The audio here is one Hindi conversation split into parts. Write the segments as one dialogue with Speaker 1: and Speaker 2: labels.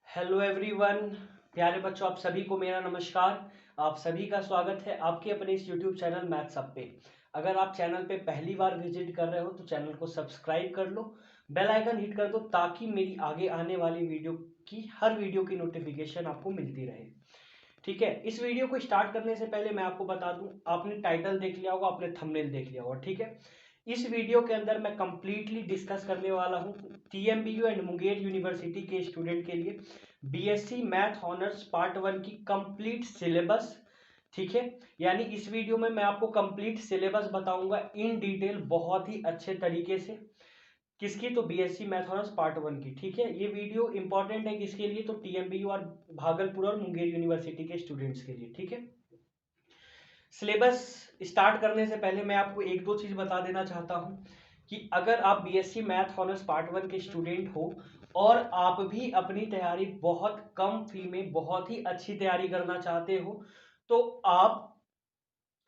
Speaker 1: हेलो एवरीवन, प्यारे बच्चों, आप सभी को मेरा नमस्कार। आप सभी का स्वागत है आपके अपने इस यूट्यूब चैनल मैथ्स अप पे। अगर आप चैनल पे पहली बार विजिट कर रहे हो तो चैनल को सब्सक्राइब कर लो, बेल आइकन हिट कर दो ताकि मेरी आगे आने वाली वीडियो की हर वीडियो की नोटिफिकेशन आपको मिलती रहे। ठीक है, इस वीडियो को स्टार्ट करने से पहले मैं आपको बता दूं, आपने टाइटल देख लिया होगा, आपने थंबनेल देख लिया होगा। ठीक है, इस वीडियो के अंदर मैं कंप्लीटली डिस्कस करने वाला हूं टीएमबीयू एंड मुंगेर यूनिवर्सिटी के स्टूडेंट के लिए बीएससी मैथ ऑनर्स पार्ट 1 की कंप्लीट सिलेबस। ठीक है, यानी इस वीडियो में मैं आपको कंप्लीट सिलेबस बताऊंगा इन डिटेल, बहुत ही अच्छे तरीके से। किसकी? तो बीएससी मैथ ऑनर्स पार्ट 1 की। ठीक है, ये वीडियो इंपॉर्टेंट है किसके लिए? तो टीएमबीयू और भागलपुर और मुंगेर यूनिवर्सिटी के स्टूडेंट्स के लिए। ठीक है, सिलेबस स्टार्ट करने से पहले मैं आपको एक दो चीज बता देना चाहता हूं कि अगर आप बीएससी मैथ ऑनर्स पार्ट 1 के स्टूडेंट हो और आप भी अपनी तैयारी बहुत कम फी में बहुत ही अच्छी तैयारी करना चाहते हो तो आप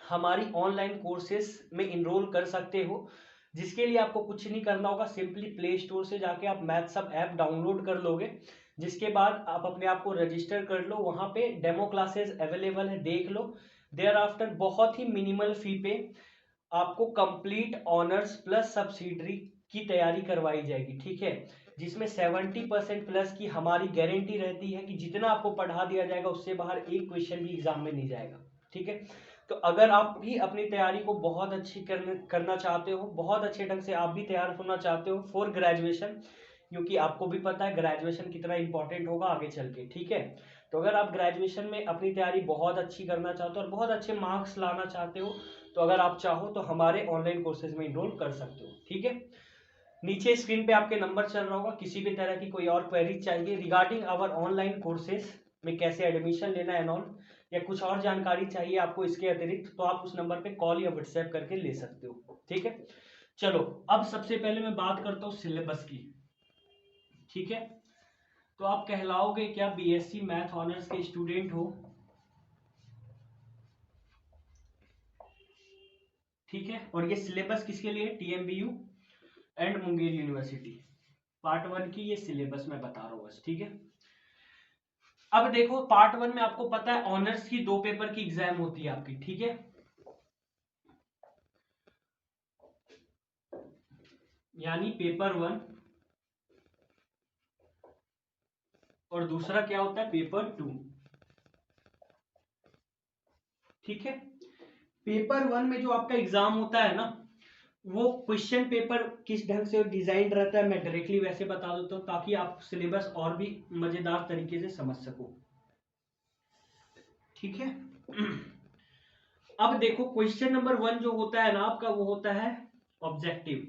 Speaker 1: हमारी ऑनलाइन कोर्सेस में इनरोल कर सकते हो, जिसके लिए आपको कुछ नहीं करना होगा। सिंपली प्ले स्टोर से जाके आप मैथ्स अप ऐप डाउनलोड कर लोगे, जिसके बाद आप अपने आप को रजिस्टर कर लो। वहां पे डेमो क्लासेस अवेलेबल है, देख लो। देयर आफ्टर बहुत ही मिनिमल फी पे आपको कंप्लीट ऑनर्स प्लस सब्सिडरी की तैयारी करवाई जाएगी। ठीक है, जिसमें 70% प्लस की हमारी गारंटी रहती है कि जितना आपको पढ़ा दिया जाएगा उससे बाहर एक क्वेश्चन भी एग्जाम में नहीं जाएगा। ठीक है, तो अगर आप भी अपनी तैयारी को बहुत अच्छी करना चाहते हो, बहुत अच्छे ढंग से आप भी तैयार होना चाहते हो फॉर ग्रेजुएशन, क्योंकि आपको भी पता है ग्रेजुएशन कितना इंपॉर्टेंट होगा आगे चल के। ठीक है, तो अगर आप ग्रेजुएशन में अपनी तैयारी बहुत अच्छी करना चाहते हो और बहुत अच्छे मार्क्स लाना चाहते हो तो अगर आप चाहो तो हमारे ऑनलाइन कोर्सेज में इनरोल कर सकते हो। ठीक है, नीचे स्क्रीन पे आपके नंबर चल रहा होगा। किसी भी तरह की कोई और क्वेरी चाहिए रिगार्डिंग आवर ऑनलाइन कोर्सेज में कैसे एडमिशन लेना है ऑल, या कुछ और जानकारी चाहिए आपको इसके अतिरिक्त, तो आप उस नंबर पे कॉल या व्हाट्सएप करके ले सकते हो। ठीक है, चलो अब सबसे पहले मैं बात करता हूँ सिलेबस की। ठीक है, तो आप कहलाओगे क्या? बीएससी मैथ ऑनर्स के स्टूडेंट हो। ठीक है, और ये सिलेबस किसके लिए? TMBU and Munger university part 1 की ये सिलेबस मैं बता रहा हूँ बस। ठीक है, अब देखो पार्ट 1 में आपको पता है ऑनर्स की 2 पेपर की एग्जाम होती है आपकी। ठीक है, यानी पेपर 1 और दूसरा क्या होता है? पेपर 2। ठीक है, पेपर 1 में जो आपका एग्जाम होता है ना, वो क्वेश्चन पेपर किस ढंग से डिजाइन रहता है मैं डायरेक्टली वैसे बता देता हूँ ताकि आप सिलेबस और भी मजेदार तरीके से समझ सको। ठीक है, अब देखो क्वेश्चन नंबर 1 जो होता है ना आपका, वो होता है ऑब्जेक्टिव।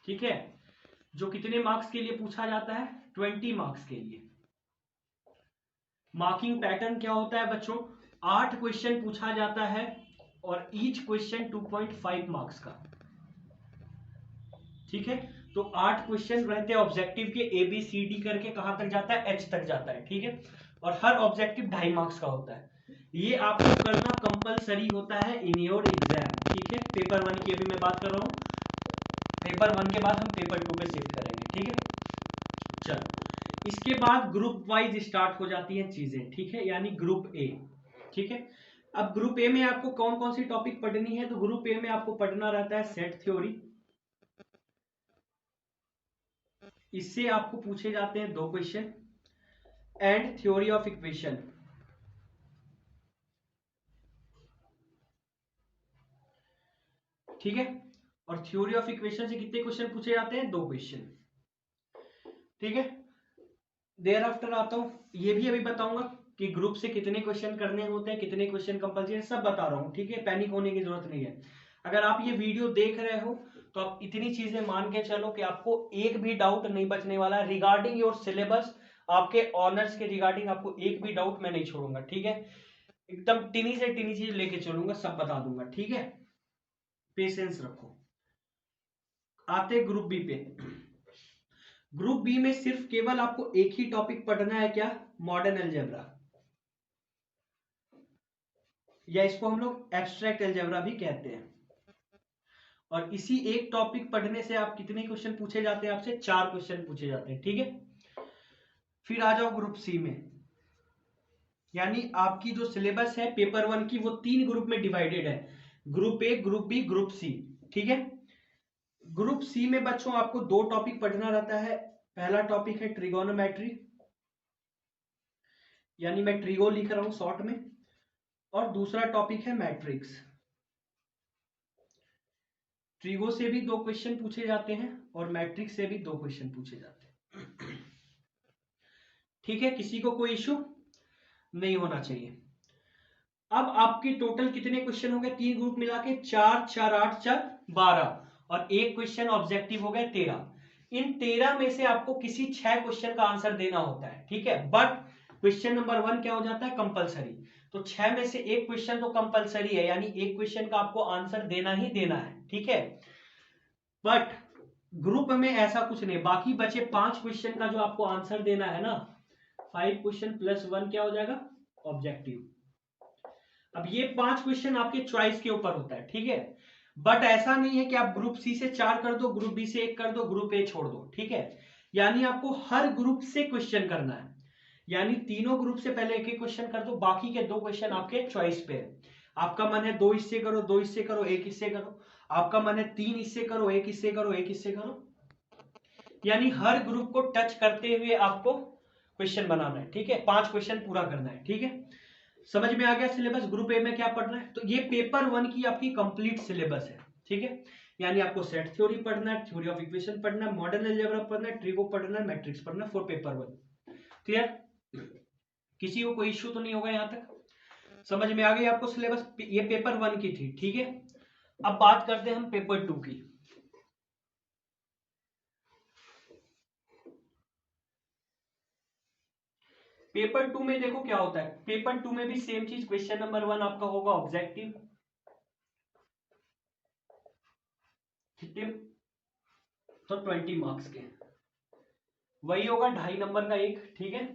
Speaker 1: ठीक है, जो कितने मार्क्स के लिए पूछा जाता है? 20 मार्क्स के लिए। मार्किंग पैटर्न क्या होता है बच्चों? 8 क्वेश्चन पूछा जाता है और ईच क्वेश्चन 2.5 मार्क्स का। ठीक है, तो 8 क्वेश्चन रहते हैं ऑब्जेक्टिव के, ए बी सी डी करके कहां तक जाता है? एच तक जाता है। ठीक है, और हर ऑब्जेक्टिव 2.5 मार्क्स का होता है। ये आपको करना कंपलसरी होता है इन योर एग्जाम। ठीक है, पेपर 1 की अभी मैं बात कर रहा हूं, पेपर 1 के बाद हम पेपर 2 पे शिफ्ट करेंगे। ठीक है, चलो इसके बाद ग्रुप वाइज स्टार्ट हो जाती हैं चीजें। ठीक है, यानी ग्रुप ए। ठीक है, अब ग्रुप ए में आपको कौन कौन सी टॉपिक पढ़नी है? तो ग्रुप ए में आपको पढ़ना रहता है सेट थ्योरी। इससे आपको पूछे जाते हैं 2 question, and theory of equation. ठीक है, और थ्योरी ऑफ इक्वेशन से कितने क्वेश्चन पूछे जाते हैं? 2 क्वेश्चन। ठीक है, देयर आफ्टर आता हूं, ये भी अभी बताऊंगा कि ग्रुप से कितने क्वेश्चन करने होते हैं, कितने क्वेश्चन कंपल्सरी, सब बता रहा हूं। ठीक है, पैनिक होने की जरूरत नहीं है। अगर आप ये वीडियो देख रहे हो तो आप इतनी चीजें मान के चलो कि आपको एक भी डाउट नहीं बचने वाला रिगार्डिंग योर सिलेबस। आपके ऑनर्स के रिगार्डिंग आपको एक भी डाउट मैं नहीं छोड़ूंगा। ठीक है, एकदम टिनी से टिनी चीज लेके चलूंगा, सब बता दूंगा। ठीक है, पेशेंस रखो। आते ग्रुप बी पे। ग्रुप बी में सिर्फ केवल आपको एक ही टॉपिक पढ़ना है, क्या? मॉडर्न अलजेब्रा, या इसको हम लोग एब्स्ट्रैक्ट अलजेब्रा भी कहते हैं। और इसी एक टॉपिक पढ़ने से आप कितने क्वेश्चन पूछे जाते हैं? आपसे 4 क्वेश्चन पूछे जाते हैं, ठीक है। फिर आ जाओ ग्रुप सी में, यानी आपकी जो सिलेबस है पेपर 1 की वो 3 ग्रुप में डिवाइडेड है, group A, group B, group C, ठीक है। ग्रुप सी में बच्चों आपको 2 टॉपिक पढ़ना रहता है। पहला टॉपिक है ट्रिगोनोमेट्री, यानी मैं ट्रिगो लिख रहा हूं शॉर्ट में, और दूसरा टॉपिक है मैट्रिक्स। ट्रिगो से भी 2 क्वेश्चन पूछे जाते हैं और मैट्रिक्स से भी 2 क्वेश्चन पूछे जाते हैं, ठीक है। किसी को कोई इश्यू नहीं होना चाहिए। अब आपके टोटल कितने क्वेश्चन हो गए? 3 ग्रुप मिला के 4 4 8 4 12, और एक क्वेश्चन ऑब्जेक्टिव हो गए 13। इन 13 में से आपको किसी 6 क्वेश्चन का आंसर देना होता है, ठीक है। बट क्वेश्चन नंबर 1 क्या हो जाता है? कंपलसरी। तो 6 में से एक क्वेश्चन तो कंपलसरी है, यानी एक क्वेश्चन का आपको आंसर देना ही देना है, ठीक है। बट ग्रुप में ऐसा कुछ नहीं, बाकी बचे 5 क्वेश्चन का जो आपको आंसर देना है ना, 5 क्वेश्चन प्लस 1 क्या हो जाएगा? ऑब्जेक्टिव। अब ये 5 क्वेश्चन आपके चॉइस के ऊपर होता है, ठीक है। बट ऐसा नहीं है कि आप ग्रुप सी से 4 कर दो, ग्रुप बी से 1 कर दो, ग्रुप ए छोड़ दो, ठीक है। यानी आपको हर ग्रुप से क्वेश्चन करना है, यानी तीनों ग्रुप से पहले एक एक क्वेश्चन कर दो, बाकी के 2 क्वेश्चन आपके चॉइस पे है। आपका मन है 2 इससे करो, 2 इससे करो, 1 इससे करो। आपका मन है 3 इससे करो, 1 इससे करो, 1 इससे करो। यानी हर ग्रुप को टच करते हुए आपको क्वेश्चन बनाना है, ठीक है। 5 क्वेश्चन पूरा करना है, ठीक है। समझ में आ गया सिलेबस? ग्रुप ए में क्या पढ़ना है? तो ये पेपर 1 की आपकी कंप्लीट सिलेबस है, ठीक है। यानी आपको सेट थ्योरी पढ़ना है, थ्योरी ऑफ इक्वेशन पढ़ना है, मॉडर्न अलजेब्रा पढ़ना है, ट्रिगो पढ़ना है, मैट्रिक्स पढ़ना है फॉर पेपर 1। क्लियर? किसी को कोई इश्यू तो नहीं होगा? यहां तक समझ में आ गई आपको सिलेबस? ये पेपर 1 की थी, ठीक है। अब बात करते हैं हम पेपर 2 की। पेपर 2 में देखो क्या होता है। पेपर 2 में भी सेम चीज, क्वेश्चन नंबर 1 आपका होगा ऑब्जेक्टिव, ठीक है। तो 20 मार्क्स के वही होगा, 2.5 नंबर का एक, ठीक है।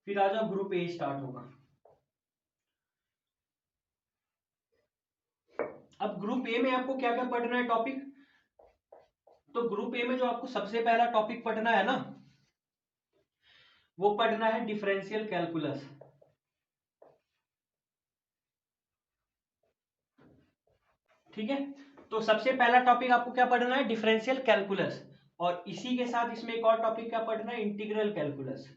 Speaker 1: फिर आ जाओ ग्रुप ए स्टार्ट होगा। अब ग्रुप ए में आपको क्या क्या पढ़ना है टॉपिक? तो ग्रुप ए में जो आपको सबसे पहला टॉपिक पढ़ना है ना, वो पढ़ना है डिफरेंशियल कैलकुलस, ठीक है। तो सबसे पहला टॉपिक आपको क्या पढ़ना है? Differential calculus. और इसी के साथ इसमें एक और टॉपिक क्या पढ़ना है? Integral calculus.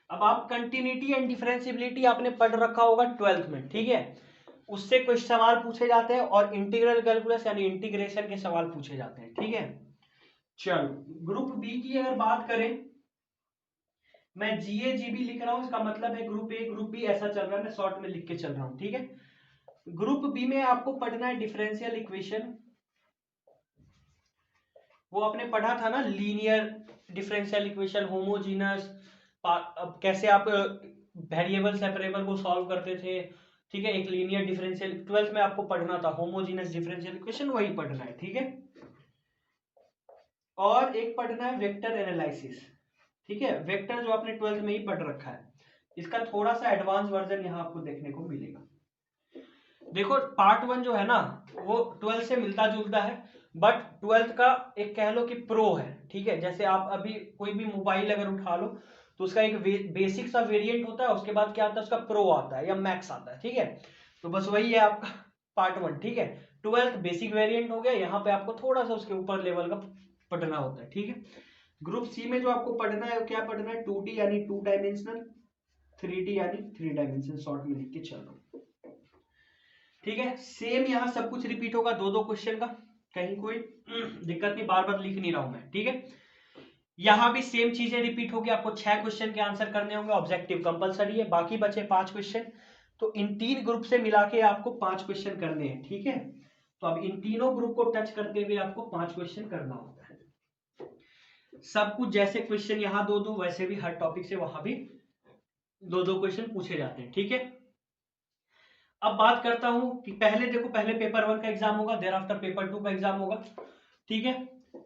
Speaker 1: अब आप कंटिन्यूटी एंड डिफरेंशियबिलिटी आपने पढ़ रखा होगा 12th में, ठीक है। उससे कुछ सवाल पूछे जाते हैं, और इंटीग्रल कैलकुलस यानी इंटीग्रेशन के सवाल पूछे जाते हैं, ठीक है। चलो ग्रुप बी की अगर बात करें, मैं जीए जीबी लिख रहा हूं, इसका मतलब है ग्रुप ए ग्रुप बी ऐसा चल रहा है, मैं शॉर्ट में लिख के चल रहा हूं, ठीक है। ग्रुप बी में आपको पढ़ना है डिफरेंशियल इक्वेशन। वो आपने पढ़ा था ना, लीनियर डिफरेंशियल इक्वेशन, होमोजीनस, कैसे आप वेरिएबल सेपरेबल को सॉल्व करते थे, ठीक है। एक लीनियर डिफरेंशियल 12th में आपको पढ़ना था, होमोजीनस डिफरेंशियल इक्वेशन, वही पढ़ना है, ठीक है। और एक पढ़ना है वेक्टर एनालिसिस, ठीक है। वेक्टर जो आपने 12th में ही पढ़ रखा है, इसका थोड़ा सा एडवांस वर्जन यहाँ आपको देखने को मिलेगा। देखो पार्ट 1 जो है ना, वो 12th से मिलता जुलता है, बट 12th का एक कह लो कि प्रो है, ठीक है। जैसे आप अभी कोई भी मोबाइल अगर उठा लो, तो उसका एक बेसिक सा वेरिएंट होता है, उसके बाद क्या आता है? उसका प्रो आता है या मैक्स आता है, ठीक है। तो बस वही है आपका पार्ट 1, ठीक है। 12th बेसिक वेरिएंट हो गया, यहाँ पे आपको थोड़ा सा उसके ऊपर लेवल का पढ़ना होता है, ठीक है। ग्रुप सी में जो आपको पढ़ना है, क्या पढ़ना है? 2D यानी 2 डायमेंशनल, 3D यानी 3 डायमेंशन, शॉर्ट में लिख के चल रहा हूँ, ठीक है। सेम यहाँ सब कुछ रिपीट होगा, 2 क्वेश्चन का, कहीं कोई दिक्कत नहीं, बार बार लिख नहीं रहा हूं मैं, ठीक है। यहां भी सेम चीजें रिपीट होगी, आपको 6 क्वेश्चन के आंसर करने होंगे, ऑब्जेक्टिव कंपलसरी है, बाकी बचे 5 क्वेश्चन। तो इन 3 ग्रुप से मिला के आपको 5 क्वेश्चन करने हैं, ठीक है। तो अब इन तीनों ग्रुप को टच करते हुए आपको 5 क्वेश्चन करना होता है। सब कुछ जैसे क्वेश्चन यहाँ 2-2, वैसे भी हर टॉपिक से वहां भी 2-2 क्वेश्चन पूछे जाते हैं, ठीक है। अब बात करता हूं कि पहले देखो, पहले पेपर 1 का एग्जाम होगा, देर आफ्टर पेपर 2 का एग्जाम होगा, ठीक है।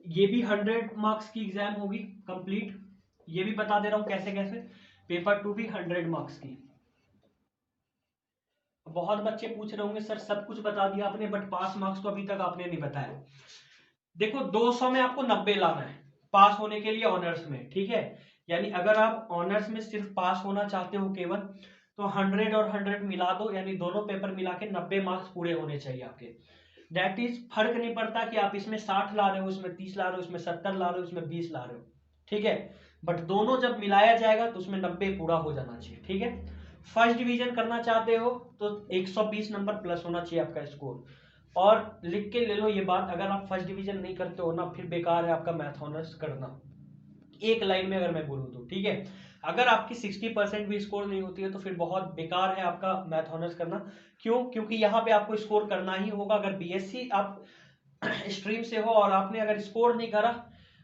Speaker 1: ये भी 100 मार्क्स की एग्जाम होगी कंप्लीट, ये भी बता दे रहा हूं कैसे कैसे। पेपर 2 भी 100 मार्क्स की, बहुत बच्चे पूछ रहे होंगे सर सब कुछ बता दिया आपने बट पास मार्क्स तो अभी तक आपने नहीं बताया। देखो 200 में आपको 90 लाना है पास होने के लिए ऑनर्स में, ठीक है। यानी अगर आप ऑनर्स में सिर्फ पास होना चाहते हो केवल, तो 100 और 100 मिला दो, यानी दोनों पेपर मिला के 90 मार्क्स पूरे होने चाहिए आपके। दैट इज फर्क नहीं पड़ता कि आप इसमें 60 ला रहे हो, इसमें 30 ला रहे हो, इसमें 70 ला रहे हो, इसमें 20 ला रहे हो, ठीक है। बट दोनों जब मिलाया जाएगा तो उसमें 90 पूरा हो जाना चाहिए, ठीक है। फर्स्ट डिवीजन करना चाहते हो तो 120 नंबर प्लस होना चाहिए आपका स्कोर। और लिख के ले लो ये बात, अगर आप फर्स्ट डिवीजन नहीं करते हो ना, फिर बेकार है आपका मैथ ऑनर्स करना, एक लाइन में अगर मैं बोलूँ तो, ठीक है। अगर आपकी 60% भी स्कोर नहीं होती है तो फिर बहुत बेकार है आपका मैथ ऑनर्स करना। क्यों? क्योंकि यहाँ पे आपको स्कोर करना ही होगा। अगर बीएससी आप स्ट्रीम से हो और आपने अगर स्कोर नहीं करा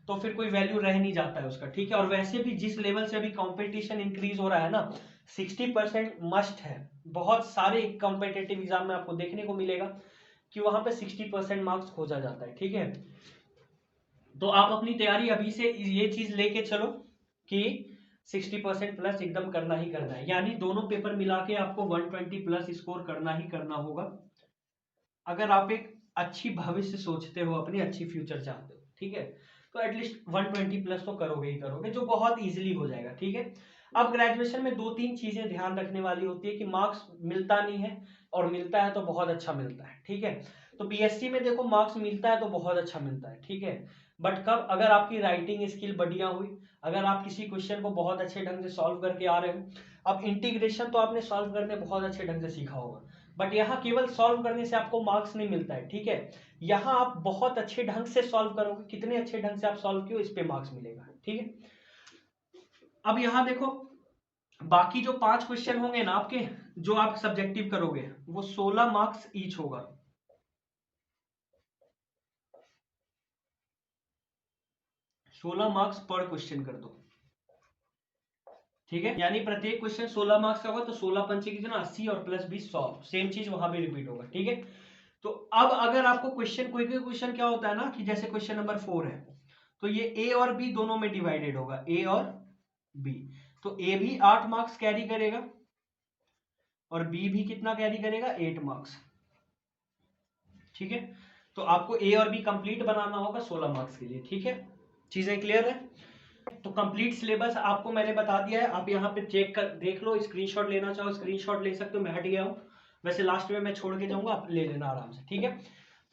Speaker 1: तो फिर कोई वैल्यू रह नहीं जाता है उसका, ठीक है। और वैसे भी जिस लेवल से अभी कंपटीशन इंक्रीज हो रहा है ना, 60% मस्ट है। बहुत सारे कॉम्पिटेटिव एग्जाम में आपको देखने को मिलेगा कि वहां पे 60% मार्क्स खोजा जाता है, ठीक है। तो आप अपनी तैयारी अभी से ये चीज लेके चलो कि 60% प्लस एकदम करना ही करना है, यानी दोनों पेपर मिला के आपको 120 प्लस स्कोर करना ही करना होगा, अगर आप एक अच्छी भविष्य सोचते हो, अपनी अच्छी फ्यूचर चाहते हो, ठीक है। तो एटलीस्ट 120 प्लस तो करोगे ही करोगे, जो बहुत इजीली हो जाएगा, ठीक है। अब ग्रेजुएशन में 2-3 चीजें ध्यान रखने वाली होती है कि मार्क्स मिलता नहीं है, और मिलता है तो बहुत अच्छा मिलता है, ठीक है। तो बीएससी में देखो मार्क्स मिलता है तो बहुत अच्छा मिलता है, ठीक है। बट कब? अगर आपकी राइटिंग स्किल बढ़िया हुई, अगर आप किसी क्वेश्चन को बहुत अच्छे ढंग से सॉल्व करके आ रहे हो। अब इंटीग्रेशन तो आपने सॉल्व करने बहुत अच्छे ढंग से सीखा होगा, बट यहाँ केवल सॉल्व करने से आपको मार्क्स नहीं मिलता है, ठीक है। यहाँ आप बहुत अच्छे ढंग से सॉल्व करोगे, कितने अच्छे ढंग से आप सॉल्व किए इस पे मार्क्स मिलेगा, ठीक है। अब यहाँ देखो, बाकी जो 5 क्वेश्चन होंगे ना आपके, जो आप सब्जेक्टिव करोगे, वो 16 मार्क्स ईच होगा, 16 मार्क्स पर क्वेश्चन कर दो, ठीक है। यानी प्रत्येक क्वेश्चन 16 मार्क्स का होगा, तो 16 पंचे कितना 80 और प्लस 20 100, सेम चीज वहां पे रिपीट होगा, ठीक है। तो अब अगर आपको क्वेश्चन, कोई कोई क्वेश्चन क्या होता है ना, कि जैसे क्वेश्चन नंबर 4 है, तो ये ए और बी दोनों में डिवाइडेड होगा, ए और बी। तो ए भी 8 मार्क्स कैरी करेगा और बी भी कितना कैरी करेगा, 8 मार्क्स, ठीक है। तो आपको ए और बी कंप्लीट बनाना होगा 16 मार्क्स के लिए, ठीक है। चीजें क्लियर है? तो कंप्लीट सिलेबस आपको मैंने बता दिया है, आप यहाँ पे चेक कर देख लो, स्क्रीनशॉट लेना चाहो स्क्रीनशॉट ले सकते हो, मैं हट गया हूँ, वैसे लास्ट में मैं छोड़ के जाऊंगा, आप ले लेना आराम से, ठीक है।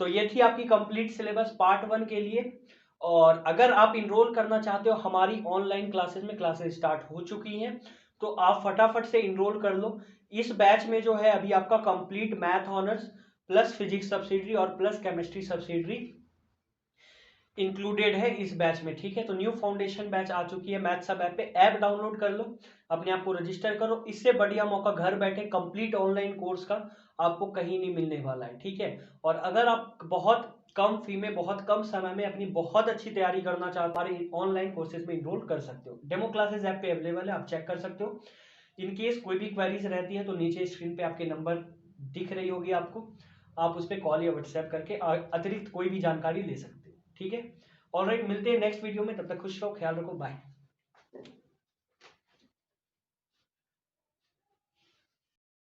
Speaker 1: तो ये थी आपकी कंप्लीट सिलेबस पार्ट 1 के लिए। और अगर आप इनरोल करना चाहते हो हमारी ऑनलाइन क्लासेस में, क्लासेस स्टार्ट हो चुकी हैं, तो आप फटाफट से इनरोल कर लो। इस बैच में जो है अभी आपका complete math honours plus physics subsidiary और प्लस केमिस्ट्री सब्सिडरी इंक्लूडेड है इस बैच में, ठीक है। तो न्यू फाउंडेशन बैच आ चुकी है मैथ सब ऐप पे, ऐप डाउनलोड कर लो, अपने आप को रजिस्टर करो। इससे बढ़िया मौका घर बैठे कंप्लीट ऑनलाइन कोर्स का आपको कहीं नहीं मिलने वाला है, ठीक है। और अगर आप बहुत कम फी में, बहुत कम समय में अपनी बहुत अच्छी तैयारी करना चाहते हो, ऑनलाइन कोर्सेज में इनरोल कर सकते हो। डेमो क्लासेस ऐप पे अवेलेबल है, आप चेक कर सकते हो। इन केस कोई भी क्वेरीज रहती है तो नीचे स्क्रीन पे आपके नंबर दिख रही होगी आपको, आप उस पर कॉल या व्हाट्सएप करके अतिरिक्त कोई भी जानकारी ले सकते हो, ठीक है। ऑलराइट, मिलते हैं नेक्स्ट वीडियो में, तब तक खुश रहो, ख्याल रखो, बाय।